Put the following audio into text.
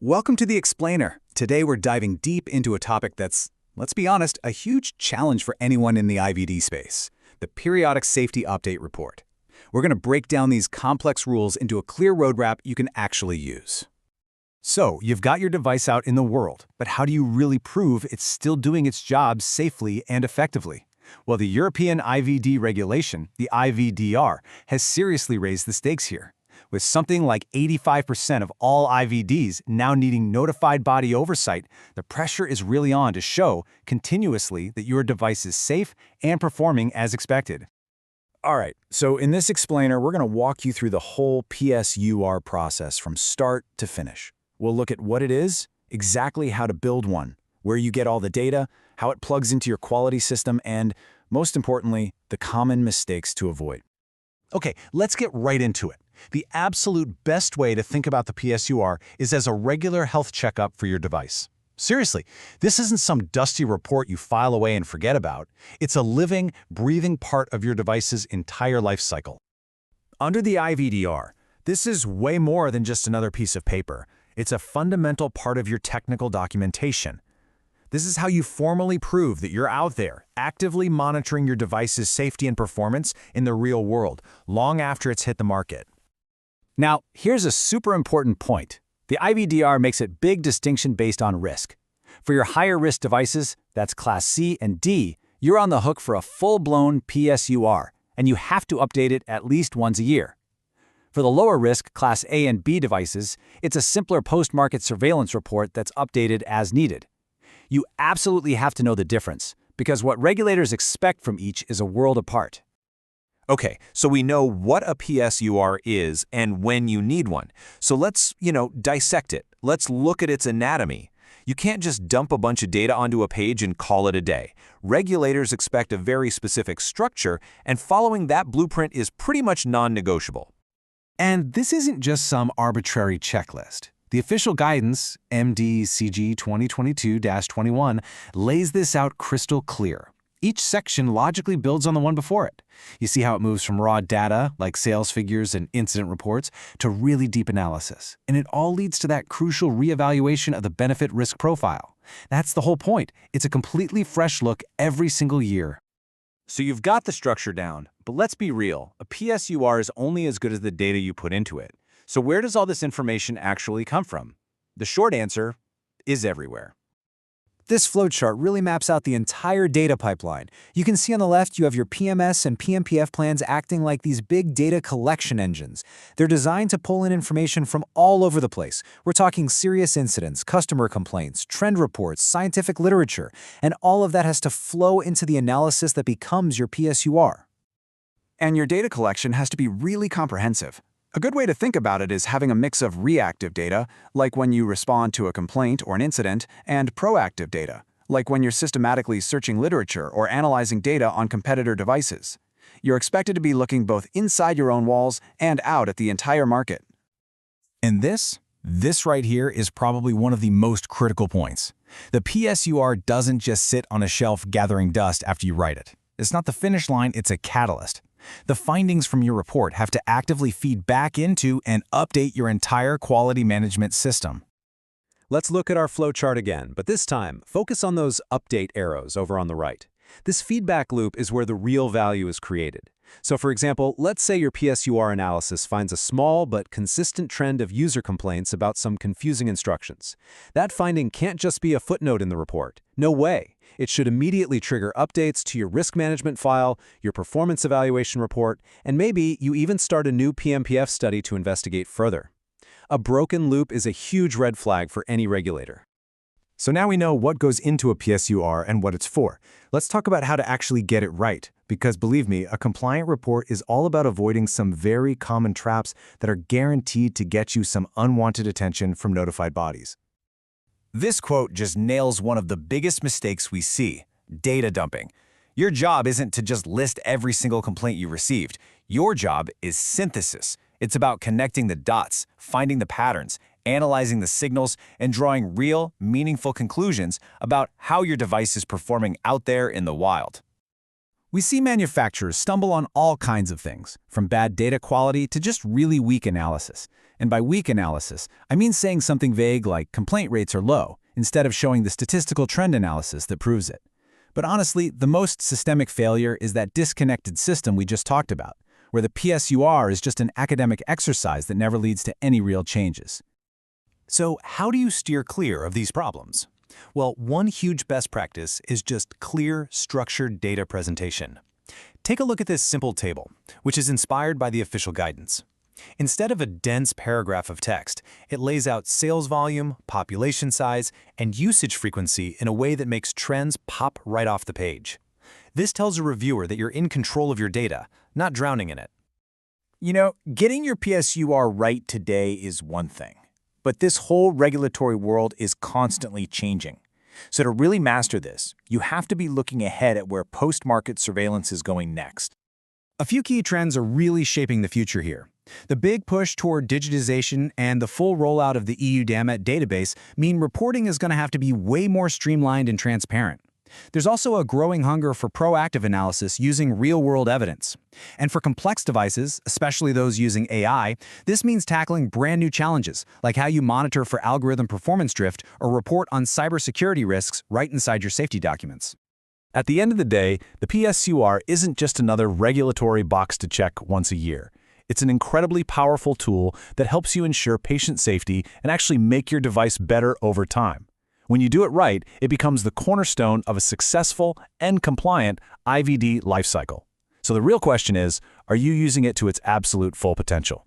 Welcome to The Explainer. Today we're diving deep into a topic that's, let's be honest, a huge challenge for anyone in the IVD space, the Periodic Safety Update Report. We're going to break down these complex rules into a clear roadmap you can actually use. So, you've got your device out in the world, but how do you really prove it's still doing its job safely and effectively? Well, the European IVD regulation, the IVDR, has seriously raised the stakes here, with something like 85% of all IVDs now needing notified body oversight. The pressure is really on to show continuously that your device is safe and performing as expected. All right, so in this explainer, we're going to walk you through the whole PSUR process from start to finish. We'll look at what it is, exactly how to build one, where you get all the data, how it plugs into your quality system, and, most importantly, the common mistakes to avoid. Okay, let's get right into it. The absolute best way to think about the PSUR is as a regular health checkup for your device. Seriously, this isn't some dusty report you file away and forget about. It's a living, breathing part of your device's entire life cycle. Under the IVDR, this is way more than just another piece of paper. It's a fundamental part of your technical documentation. This is how you formally prove that you're out there, actively monitoring your device's safety and performance in the real world, long after it's hit the market. Now, here's a super important point. The IVDR makes a big distinction based on risk. For your higher-risk devices, that's Class C and D, you're on the hook for a full-blown PSUR, and you have to update it at least once a year. For the lower-risk Class A and B devices, it's a simpler post-market surveillance report that's updated as needed. You absolutely have to know the difference, because what regulators expect from each is a world apart. Okay, so we know what a PSUR is and when you need one. So let's, dissect it. Let's look at its anatomy. You can't just dump a bunch of data onto a page and call it a day. Regulators expect a very specific structure, and following that blueprint is pretty much non-negotiable. And this isn't just some arbitrary checklist. The official guidance, MDCG 2022-21, lays this out crystal clear. Each section logically builds on the one before it. You see how it moves from raw data, like sales figures and incident reports, to really deep analysis. And it all leads to that crucial reevaluation of the benefit-risk profile. That's the whole point. It's a completely fresh look every single year. So you've got the structure down, but let's be real. A PSUR is only as good as the data you put into it. So where does all this information actually come from? The short answer is everywhere. This flowchart really maps out the entire data pipeline. You can see on the left you have your PMS and PMPF plans acting like these big data collection engines. They're designed to pull in information from all over the place. We're talking serious incidents, customer complaints, trend reports, scientific literature, and all of that has to flow into the analysis that becomes your PSUR. And your data collection has to be really comprehensive. A good way to think about it is having a mix of reactive data, like when you respond to a complaint or an incident, and proactive data, like when you're systematically searching literature or analyzing data on competitor devices. You're expected to be looking both inside your own walls and out at the entire market. And this right here is probably one of the most critical points. The PSUR doesn't just sit on a shelf gathering dust after you write it. It's not the finish line, it's a catalyst. The findings from your report have to actively feed back into and update your entire quality management system. Let's look at our flowchart again, but this time, focus on those update arrows over on the right. This feedback loop is where the real value is created. So for example, let's say your PSUR analysis finds a small but consistent trend of user complaints about some confusing instructions. That finding can't just be a footnote in the report. No way. It should immediately trigger updates to your risk management file, your performance evaluation report, and maybe you even start a new PMPF study to investigate further. A broken loop is a huge red flag for any regulator. So now we know what goes into a PSUR and what it's for. Let's talk about how to actually get it right, because believe me, a compliant report is all about avoiding some very common traps that are guaranteed to get you some unwanted attention from notified bodies. This quote just nails one of the biggest mistakes we see: data dumping. Your job isn't to just list every single complaint you received. Your job is synthesis. It's about connecting the dots, finding the patterns, analyzing the signals, and drawing real, meaningful conclusions about how your device is performing out there in the wild. We see manufacturers stumble on all kinds of things, from bad data quality to just really weak analysis. And by weak analysis, I mean saying something vague like complaint rates are low, instead of showing the statistical trend analysis that proves it. But honestly, the most systemic failure is that disconnected system we just talked about, where the PSUR is just an academic exercise that never leads to any real changes. So how do you steer clear of these problems? Well, one huge best practice is just clear, structured data presentation. Take a look at this simple table, which is inspired by the official guidance. Instead of a dense paragraph of text, it lays out sales volume, population size, and usage frequency in a way that makes trends pop right off the page. This tells a reviewer that you're in control of your data, not drowning in it. You know, getting your PSUR right today is one thing, but this whole regulatory world is constantly changing. So to really master this, you have to be looking ahead at where post-market surveillance is going next. A few key trends are really shaping the future here. The big push toward digitization and the full rollout of the EU DAMET database mean reporting is going to have to be way more streamlined and transparent. There's also a growing hunger for proactive analysis using real-world evidence. And for complex devices, especially those using AI, this means tackling brand new challenges, like how you monitor for algorithm performance drift or report on cybersecurity risks right inside your safety documents. At the end of the day, the PSUR isn't just another regulatory box to check once a year. It's an incredibly powerful tool that helps you ensure patient safety and actually make your device better over time. When you do it right, it becomes the cornerstone of a successful and compliant IVD lifecycle. So the real question is, are you using it to its absolute full potential?